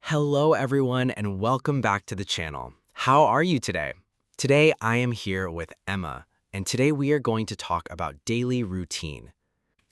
Hello everyone and welcome back to the channel. How are you today? Today I am here with Emma, and today we are going to talk about daily routine.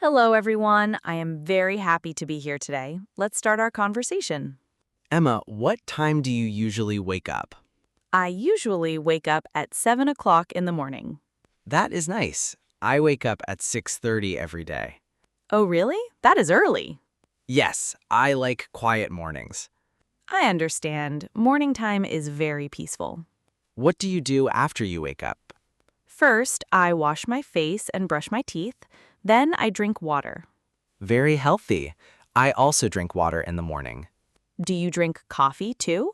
Hello, everyone. I am very happy to be here today. Let's start our conversation. Emma, what time do you usually wake up? I usually wake up at 7 o'clock in the morning. That is nice. I wake up at 6:30 every day. Oh, really? That is early. Yes, I like quiet mornings. I understand. Morning time is very peaceful. What do you do after you wake up? First, I wash my face and brush my teeth. Then I drink water. Very healthy. I also drink water in the morning. Do you drink coffee too?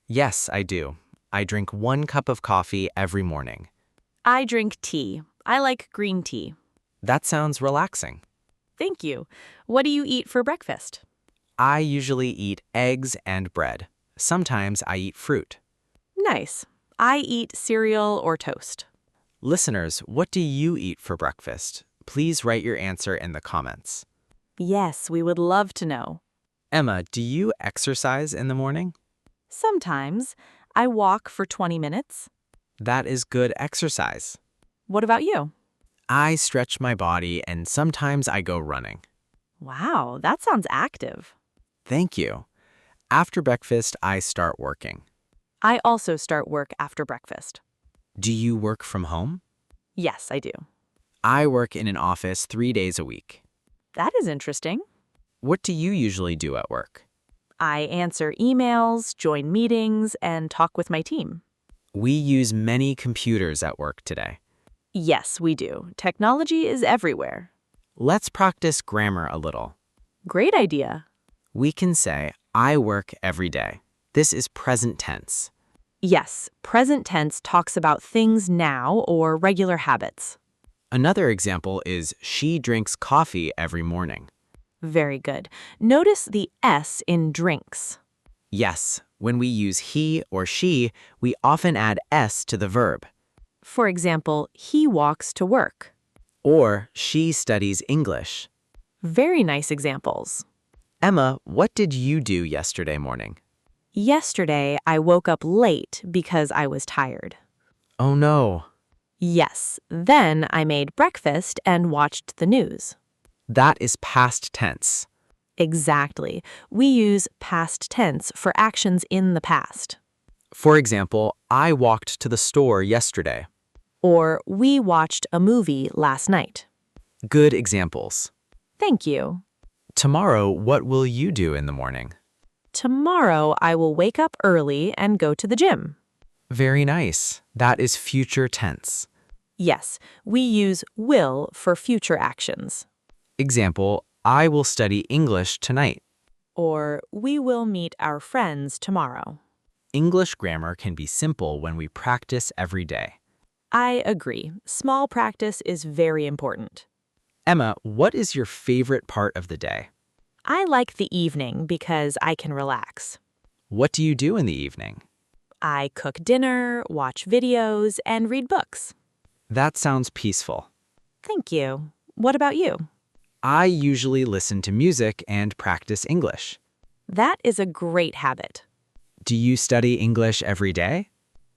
Yes, I do. I drink 1 cup of coffee every morning. I drink tea. I like green tea. That sounds relaxing. Thank you. What do you eat for breakfast? I usually eat eggs and bread. Sometimes I eat fruit. Nice. I eat cereal or toast. Listeners, what do you eat for breakfast? Please write your answer in the comments. Yes, we would love to know. Emma, do you exercise in the morning? Sometimes I walk for 20 minutes. That is good exercise. What about you? I stretch my body and sometimes I go running. Wow, that sounds active. Thank you. After breakfast, I start working. I also start work after breakfast. Do you work from home? Yes, I do. I work in an office 3 days a week. That is interesting. What do you usually do at work? I answer emails, join meetings, and talk with my team. We use many computers at work today. Yes, we do. Technology is everywhere. Let's practice grammar a little. Great idea. We can say, I work every day. This is present tense. Yes, present tense talks about things now or regular habits. Another example is, she drinks coffee every morning. Very good. Notice the S in drinks. Yes, when we use he or she, we often add s to the verb. For example, he walks to work. Or, she studies English. Very nice examples. Emma, what did you do yesterday morning? Yesterday, I woke up late because I was tired. Oh no. Yes, then I made breakfast and watched the news. That is past tense. Exactly. We use past tense for actions in the past. For example, I walked to the store yesterday. Or we watched a movie last night. Good examples. Thank you. Tomorrow, what will you do in the morning? Tomorrow, I will wake up early and go to the gym. Very nice. That is future tense. Yes, we use will for future actions. Example, I will study English tonight. Or we will meet our friends tomorrow. English grammar can be simple when we practice every day. I agree. Small practice is very important. Emma, what is your favorite part of the day? I like the evening because I can relax. What do you do in the evening? I cook dinner, watch videos, and read books. That sounds peaceful. Thank you. What about you? I usually listen to music and practice English. That is a great habit. Do you study English every day?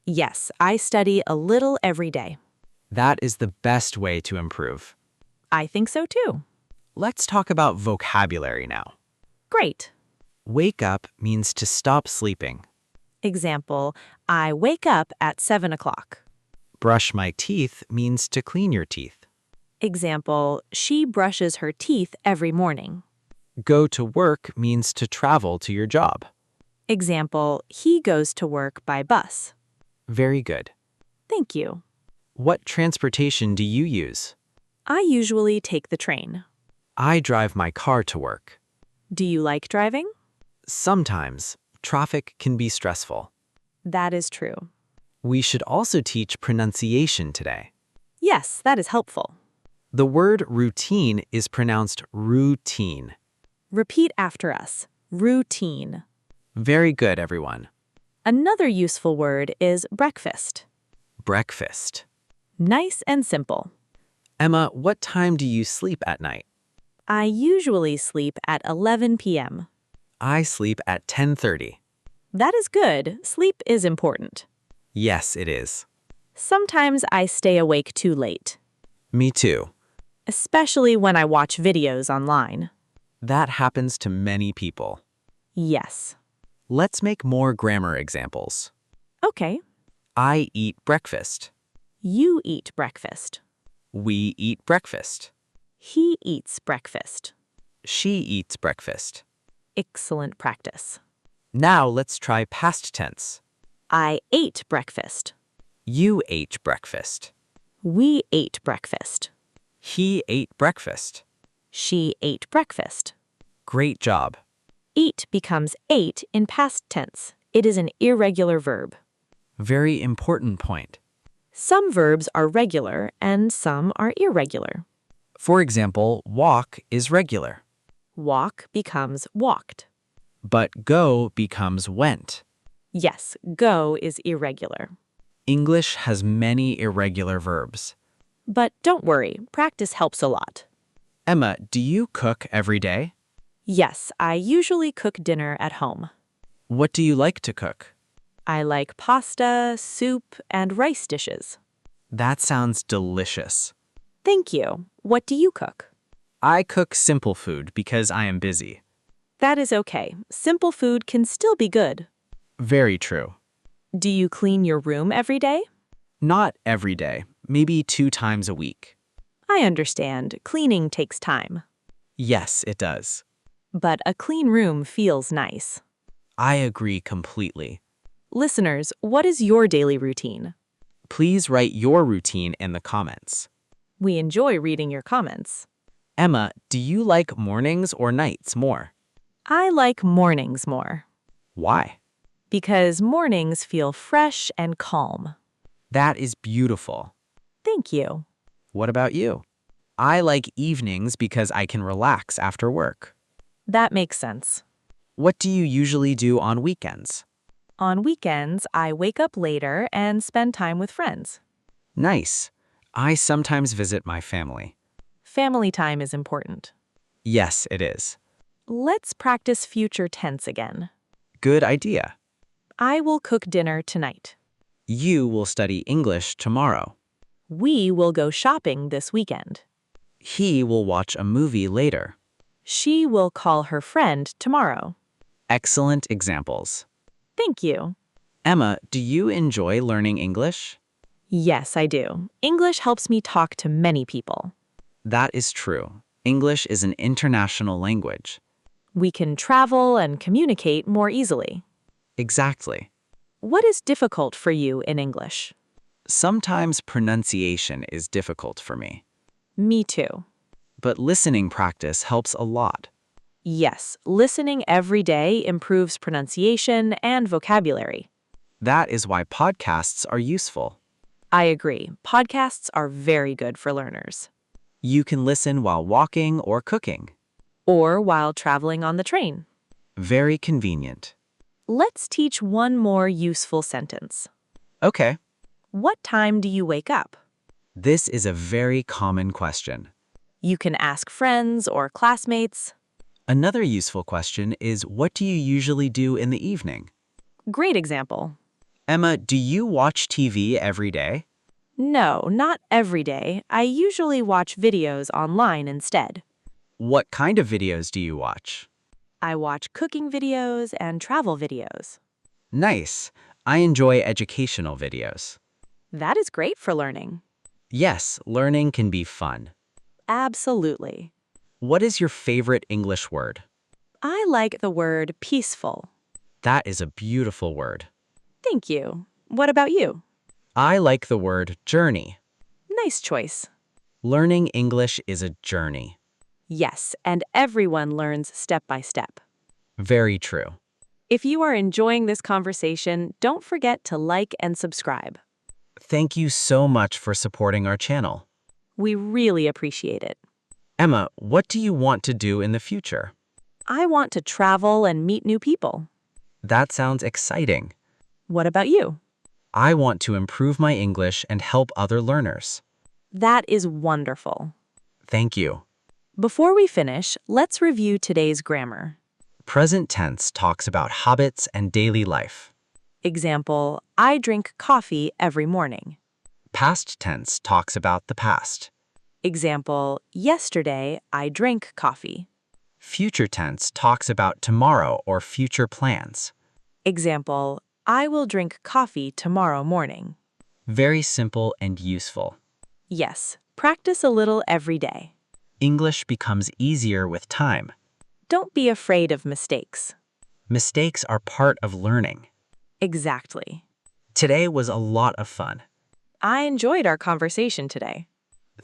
Yes, I study a little every day. That is the best way to improve. I think so too. Let's talk about vocabulary now. Great. Wake up means to stop sleeping. Example, I wake up at 7 o'clock. Brush my teeth means to clean your teeth. Example, she brushes her teeth every morning. Go to work means to travel to your job. Example, he goes to work by bus. Very good. Thank you. What transportation do you use? I usually take the train. I drive my car to work. Do you like driving? Sometimes, traffic can be stressful. That is true. We should also teach pronunciation today. Yes, that is helpful. The word routine is pronounced routine. Repeat after us. Routine. Very good, everyone. Another useful word is breakfast. Breakfast. Nice and simple. Emma, what time do you sleep at night? I usually sleep at 11 p.m. I sleep at 10:30. That is good. Sleep is important. Yes, it is. Sometimes I stay awake too late, Me too. especially when I watch videos online. That happens to many people. Yes. Let's make more grammar examples. Okay. I eat breakfast. You eat breakfast. We eat breakfast. He eats breakfast. She eats breakfast. Excellent practice. Now let's try past tense. I ate breakfast. You ate breakfast. We ate breakfast. He ate breakfast. She ate breakfast. Great job. Eat becomes ate in past tense. It is an irregular verb. Very important point. Some verbs are regular and some are irregular. For example, walk is regular, Walk becomes walked. but go becomes went. Yes, go is irregular. English has many irregular verbs. But don't worry, practice helps a lot. Emma, do you cook every day? Yes, I usually cook dinner at home. What do you like to cook? I like pasta, soup, and rice dishes. That sounds delicious. Thank you. What do you cook? I cook simple food because I am busy. That is okay. Simple food can still be good. Very true. Do you clean your room every day? Not every day, maybe 2 times a week. I understand. Cleaning takes time. Yes, it does. But a clean room feels nice. I agree completely. Listeners, what is your daily routine? Please write your routine in the comments. We enjoy reading your comments. Emma, do you like mornings or nights more? I like mornings more Why? because mornings feel fresh and calm. That is beautiful. Thank you. What about you? I like evenings because I can relax after work. That makes sense. What do you usually do on weekends? On weekends, I wake up later and spend time with friends. Nice. I sometimes visit my family. Family time is important. Yes, it is. Let's practice future tense again. Good idea. I will cook dinner tonight. You will study English tomorrow. We will go shopping this weekend. He will watch a movie later. She will call her friend tomorrow. Excellent examples. Thank you. Emma, do you enjoy learning English? Yes, I do. English helps me talk to many people. That is true. English is an international language. We can travel and communicate more easily. Exactly. What is difficult for you in English? Sometimes pronunciation is difficult for me, Me too. but listening practice helps a lot. Yes, listening every day improves pronunciation and vocabulary. That is why podcasts are useful. I agree. Podcasts are very good for learners. You can listen while walking or cooking. Or while traveling on the train. Very convenient. Let's teach one more useful sentence. Okay. What time do you wake up? This is a very common question. You can ask friends or classmates. Another useful question is, what do you usually do in the evening? Great example. Emma, do you watch TV every day? No, not every day. I usually watch videos online instead. What kind of videos do you watch? I watch cooking videos and travel videos. Nice. I enjoy educational videos. That is great for learning. Yes, learning can be fun. Absolutely. What is your favorite English word? I like the word peaceful. That is a beautiful word. Thank you. What about you? I like the word journey. Nice choice. Learning English is a journey. Yes, and everyone learns step by step. Very true. If you are enjoying this conversation, don't forget to like and subscribe. Thank you so much for supporting our channel. We really appreciate it. Emma, what do you want to do in the future? I want to travel and meet new people. That sounds exciting. What about you? I want to improve my English and help other learners. That is wonderful. Thank you. Before we finish, let's review today's grammar. Present tense talks about habits and daily life. Example, I drink coffee every morning. Past tense talks about the past. Example, yesterday I drank coffee. Future tense talks about tomorrow or future plans. Example, I will drink coffee tomorrow morning. Very simple and useful. Yes, practice a little every day. English becomes easier with time. Don't be afraid of mistakes. Mistakes are part of learning. Exactly. Today was a lot of fun. I enjoyed our conversation today.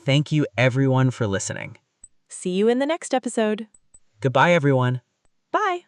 Thank you everyone for listening. See you in the next episode. Goodbye everyone. Bye.